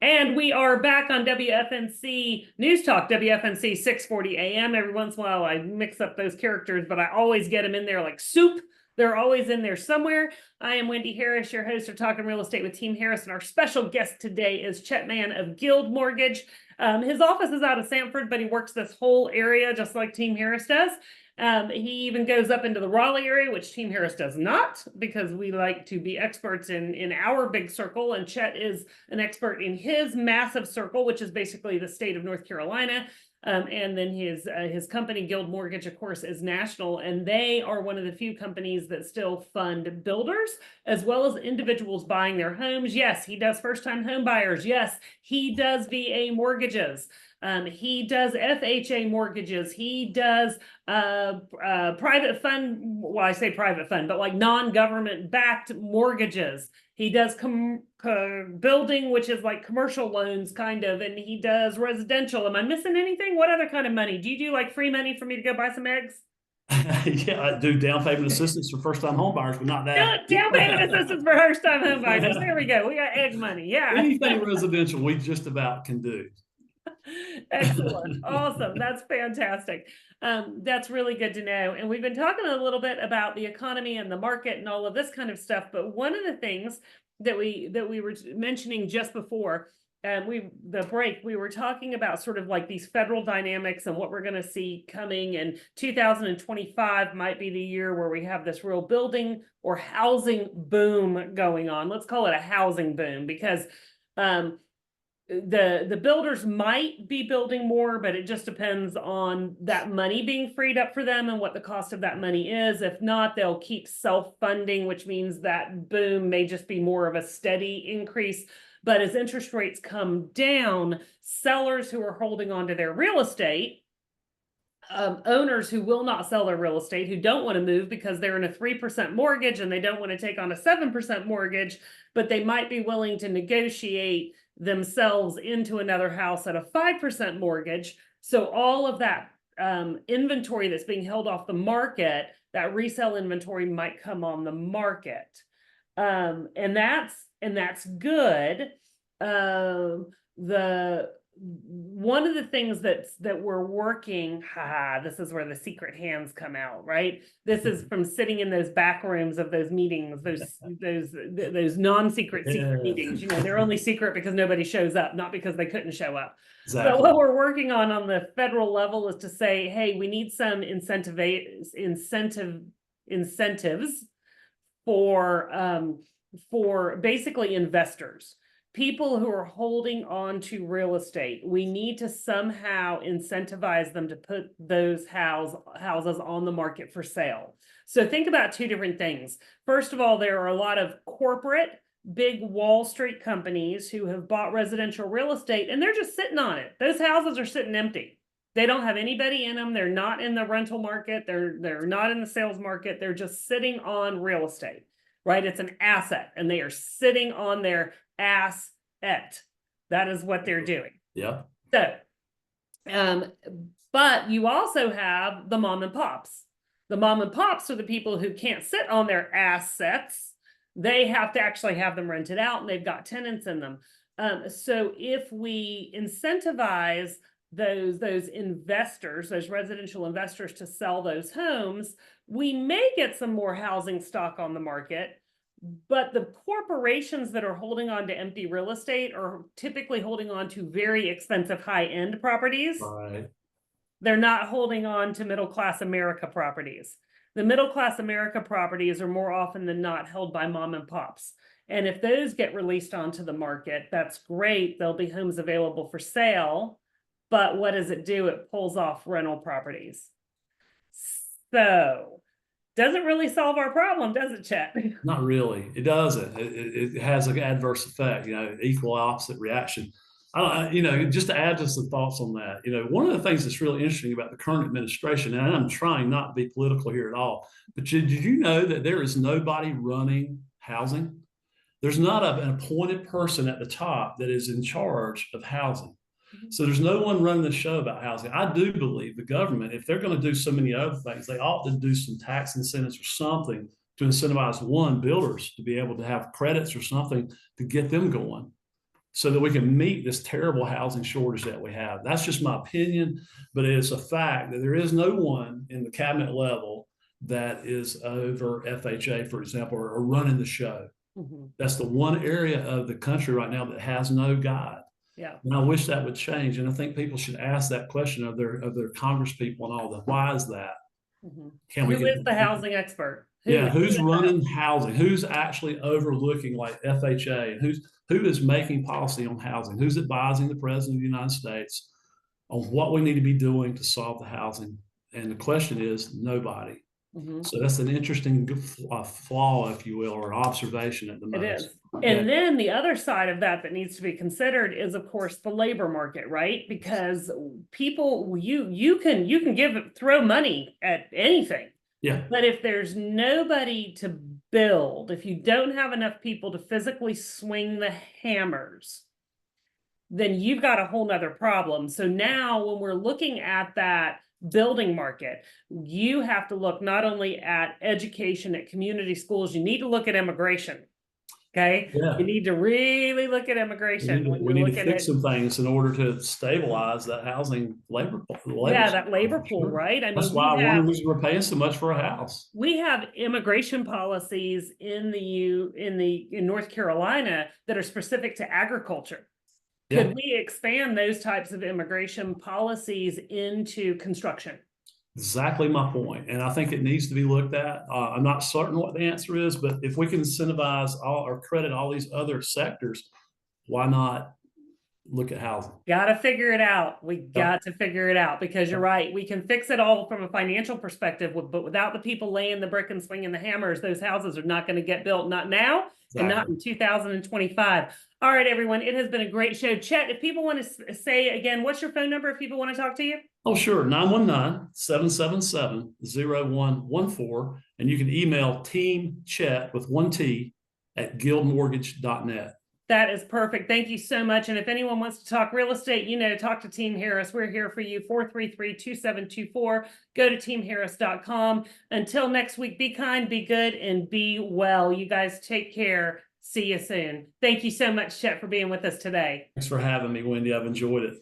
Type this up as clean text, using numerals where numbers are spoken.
And we are back on WFNC News Talk, WFNC 640 AM. Every once in a while, I mix up those characters, but I always get them in there like soup. They're always in there somewhere. I am Wendy Harris, your host of Talking Real Estate with Team Harris, and our special guest today is Chet of Guild Mortgage. His office is out of Sanford, but he works this whole area just like Team Harris does. He even goes up into the Raleigh area, which Team Harris does not, because we like to be experts in our big circle, and Chet is an expert in his massive circle, which is basically the state of North Carolina. And then his company, Guild Mortgage, of course, is national, and they are one of the few companies that still fund builders as well as individuals buying their homes. Yes, he does first-time home buyers. Yes, he does VA mortgages. He does FHA mortgages. He does private fund. Well, I say private fund, but like non-government backed mortgages. He does building, which is like commercial loans kind of, and he does residential. Am I missing anything? What other kind of money? Do you do like free money for me to go buy some eggs? Yeah, I do down payment assistance for first-time home buyers, but not that. Down payment assistance for first-time home buyers. There we go. We got egg money. Yeah. Anything residential, we just about can do. Excellent. Awesome. That's fantastic. That's really good to know. And we've been talking a little bit about the economy and the market and all of this kind of stuff. But one of the things that we were mentioning just before the break, we were talking about sort of like these federal dynamics and what we're going to see coming. And 2025 might be the year where we have this real building or housing boom going on. Let's call it a housing boom, because the builders might be building more, but it just depends on that money being freed up for them and what the cost of that money is. If not, they'll keep self-funding, which means that boom may just be more of a steady increase. But as interest rates come down, sellers who are holding on to their real estate, owners who will not sell their real estate, who don't want to move because they're in a 3% mortgage and they don't want to take on a 7% mortgage, but they might be willing to negotiate themselves into another house at a 5% mortgage. So all of that inventory that's being held off the market, that resale inventory might come on the market. And that's good. One of the things that we're working, this is where the secret hands come out, right? This is from sitting in those back rooms of those meetings, those non-secret secret meetings. You know, they're only secret because nobody shows up, not because they couldn't show up. Exactly. But what we're working on the federal level is to say, hey, we need some incentives for basically investors. People who are holding on to real estate. We need to somehow incentivize them to put those houses on the market for sale. So think about two different things. First of all, there are a lot of corporate, big Wall Street companies who have bought residential real estate and they're just sitting on it. Those houses are sitting empty. They don't have anybody in them. They're not in the rental market. They're not in the sales market. They're just sitting on real estate, right? It's an asset and they are sitting on their asset. That is what they're doing. Yeah. So, but you also have the mom and pops. The mom and pops are the people who can't sit on their assets. They have to actually have them rented out and they've got tenants in them. So if we incentivize those investors, those residential investors to sell those homes, we may get some more housing stock on the market. But the corporations that are holding on to empty real estate are typically holding on to very expensive high-end properties. Right. They're not holding on to middle-class America properties. The middle-class America properties are more often than not held by mom and pops. And if those get released onto the market, that's great. There'll be homes available for sale. But what does it do? It pulls off rental properties. So doesn't really solve our problem, does it, Chet? Not really. It doesn't. It has an adverse effect, equal opposite reaction. Just to add to some thoughts on that, one of the things that's really interesting about the current administration, and I'm trying not to be political here at all, but did you know that there is nobody running housing? There's not an appointed person at the top that is in charge of housing. So there's no one running the show about housing. I do believe the government, if they're going to do so many other things, they ought to do some tax incentives or something to incentivize builders to be able to have credits or something to get them going. so that we can meet this terrible housing shortage that we have. That's just my opinion, but it's a fact that there is no one in the cabinet level that is over FHA, for example, or running the show. Mhm. That's the one area of the country right now that has no guide. Yeah. And I wish that would change. And I think people should ask that question of their Congress people and all that. Why is that? Mhm. Can we Who get is the housing expert? yeah, Who who's is running housing? Who's actually overlooking like FHA? And who is making policy on housing? Who's advising the president of the United States on what we need to be doing to solve the housing? And the question is nobody. Mhm. So that's an interesting flaw, if you will, or observation at the It most. is. Yeah. And then the other side of that needs to be considered is, of course, the labor market, right? Because people, you can throw money at anything. Yeah. But if there's nobody to build, if you don't have enough people to physically swing the hammers, then you've got a whole nother problem. So now when we're looking at that building market, you have to look not only at education at community schools, you need to look at immigration. Okay. Yeah. You need to really look at immigration when We you're need to looking fix at, some things in order to stabilize that housing labor. yeah, that labor supply. pool, Sure. right? I That's mean, why I wonder who's we're paying so much for a house. we have immigration policies in in North Carolina that are specific to agriculture. Yeah. Could we expand those types of immigration policies into construction? Exactly my point. And I think it needs to be looked at. I'm not certain what the answer is, but if we can incentivize all or credit all these other sectors, why not look at housing? Got to figure it out. We Yep. got to figure it out because you're Yep. right. We can fix it all from a financial perspective, but without the people laying the brick and swinging the hammers, those houses are not going to get built. Not now and not in 2025. All right, everyone. It has been a great show. Chet, if people want to say again, what's your phone number if people want to talk to you? Oh, sure. 919-777-0114. And you can email Team Chet with one T at guildmortgage.net. That is perfect. Thank you so much. And if anyone wants to talk real estate, talk to Team Harris. We're here for you, 433-2724. Go to teamharris.com. Until next week, be kind, be good, and be well. You guys take care. See you soon. Thank you so much, Chet, for being with us today. Thanks for having me, Wendy. I've enjoyed it.